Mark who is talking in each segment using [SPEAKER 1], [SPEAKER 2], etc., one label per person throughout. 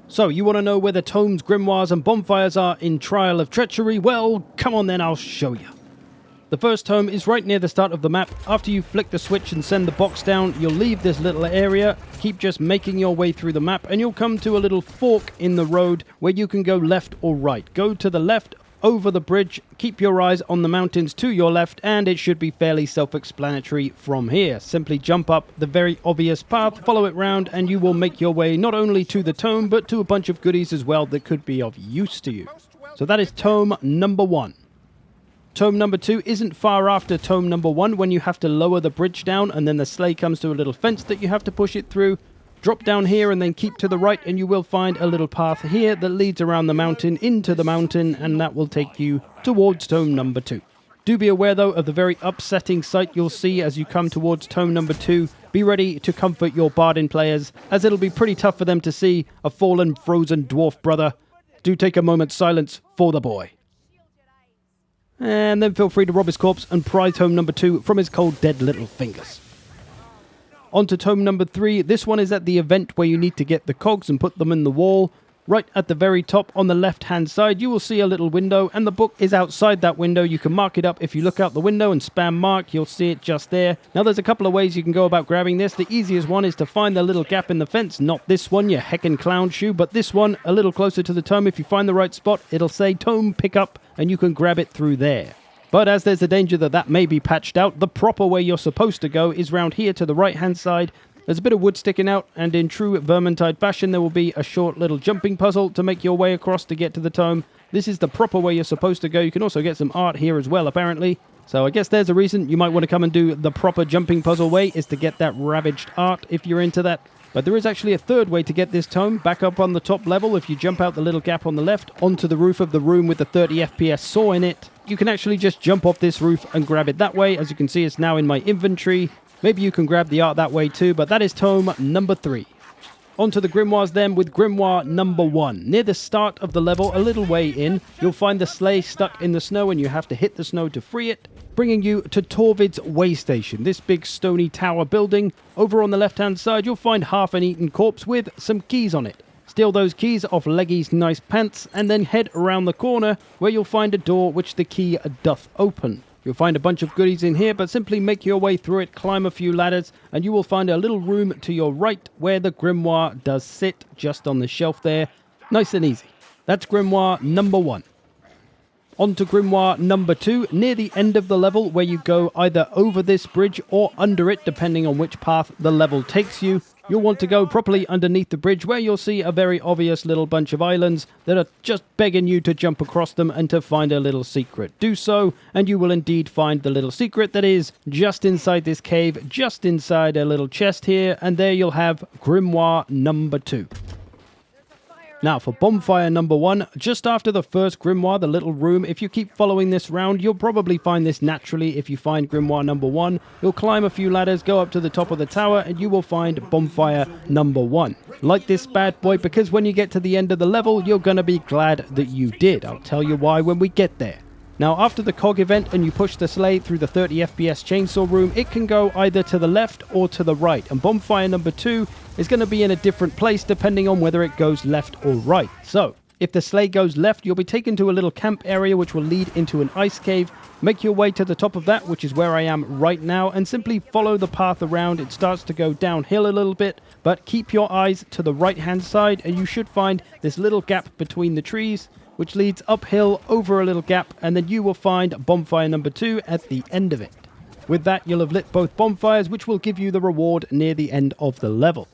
[SPEAKER 1] So, you want to know where the tomes, grimoires and bonfires are in Trial of Treachery? Well, come on then, I'll show you. The first tome is right near the start of the map. After you flick the switch and send the box down, you'll leave this little area, keep just making your way through the map, and you'll come to a little fork in the road where you can go left or right. Go to the left, over the bridge, keep your eyes on the mountains to your left, and it should be fairly self-explanatory from here. Simply jump up the very obvious path, follow it round, and you will make your way not only to the tome, but to a bunch of goodies as well that could be of use to you. So that is tome number 1. Tome number 2 isn't far after tome number 1 when you have to lower the bridge down and then the sleigh comes to a little fence that you have to push it through. Drop down here and then keep to the right and you will find a little path here that leads around the mountain into the mountain, and that will take you towards tome number 2. Do be aware though of the very upsetting sight you'll see as you come towards tome number 2. Be ready to comfort your Bardin players, as it'll be pretty tough for them to see a fallen frozen dwarf brother. Do take a moment's silence for the boy. And then feel free to rob his corpse and pry tome number 2 from his cold dead little fingers. On to tome number 3. This one is at the event where you need to get the cogs and put them in the wall. Right at the very top on the left hand side you will see a little window, and the book is outside that window. You can mark it up if you look out the window and spam mark, you'll see it just there. Now there's a couple of ways you can go about grabbing this. The easiest one is to find the little gap in the fence, not this one, you heckin' clown shoe, but this one a little closer to the tome. If you find the right spot, it'll say tome pick up and you can grab it through there. But as there's a danger that may be patched out, the proper way you're supposed to go is round here to the right hand side. There's a bit of wood sticking out, and in true Vermintide fashion there will be a short little jumping puzzle to make your way across to get to the tome. This is the proper way you're supposed to go. You can also get some art here as well apparently. So I guess there's a reason you might want to come and do the proper jumping puzzle way, is to get that ravaged art if you're into that. But there is actually a third way to get this tome. Back up on the top level, if you jump out the little gap on the left onto the roof of the room with the 30 FPS saw in it, you can actually just jump off this roof and grab it that way. As you can see, it's now in my inventory. Maybe you can grab the art that way too, but that is tome number 3. On to the grimoires then with grimoire number 1. Near the start of the level, a little way in, you'll find the sleigh stuck in the snow and you have to hit the snow to free it, bringing you to Torvid's way station, this big stony tower building. Over on the left hand side you'll find half an eaten corpse with some keys on it. Steal those keys off Leggy's nice pants and then head around the corner where you'll find a door which the key doth open. You'll find a bunch of goodies in here, but simply make your way through it, climb a few ladders, and you will find a little room to your right where the grimoire does sit, just on the shelf there. Nice and easy. That's grimoire number 1. On to grimoire number 2, near the end of the level where you go either over this bridge or under it, depending on which path the level takes you. You'll want to go properly underneath the bridge where you'll see a very obvious little bunch of islands that are just begging you to jump across them and to find a little secret. Do so, and you will indeed find the little secret that is just inside this cave, just inside a little chest here, and there you'll have grimoire number 2. Now for bonfire number 1, just after the first grimoire, the little room, if you keep following this round, you'll probably find this naturally. If you find grimoire number 1, you'll climb a few ladders, go up to the top of the tower, and you will find bonfire number 1. Like this bad boy, because when you get to the end of the level, you're gonna be glad that you did. I'll tell you why when we get there. Now after the cog event and you push the sleigh through the 30 FPS chainsaw room, it can go either to the left or to the right, and bonfire number 2 is going to be in a different place depending on whether it goes left or right. So if the sleigh goes left, you'll be taken to a little camp area which will lead into an ice cave. Make your way to the top of that, which is where I am right now, and simply follow the path around. It starts to go downhill a little bit, but keep your eyes to the right hand side and you should find this little gap between the trees which leads uphill over a little gap, and then you will find bonfire number 2 at the end of it. With that, you'll have lit both bonfires, which will give you the reward near the end of the level.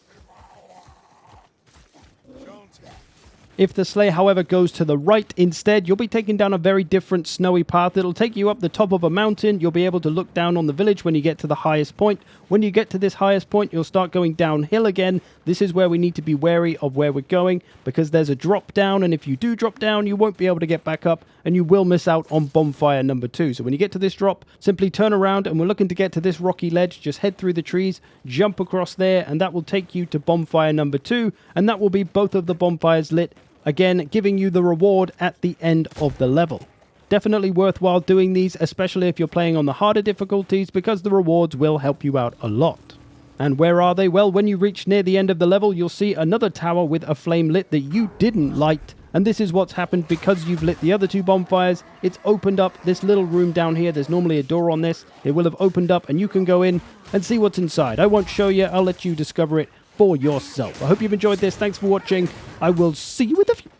[SPEAKER 1] If the sleigh, however, goes to the right instead, you'll be taken down a very different snowy path. It'll take you up the top of a mountain. You'll be able to look down on the village when you get to the highest point. When you get to this highest point, you'll start going downhill again. This is where we need to be wary of where we're going, because there's a drop down, and if you do drop down, you won't be able to get back up, and you will miss out on bonfire number 2. So when you get to this drop, simply turn around, and we're looking to get to this rocky ledge. Just head through the trees, jump across there, and that will take you to bonfire number 2, and that will be both of the bonfires lit, again giving you the reward at the end of the level. Definitely worthwhile doing these, especially if you're playing on the harder difficulties, because the rewards will help you out a lot. And where are they? Well, when you reach near the end of the level, you'll see another tower with a flame lit that you didn't light. And this is what's happened because you've lit the other 2 bonfires. It's opened up this little room down here. There's normally a door on this. It will have opened up and you can go in and see what's inside. I won't show you. I'll let you discover it for yourself. I hope you've enjoyed this. Thanks for watching. I will see you in the future.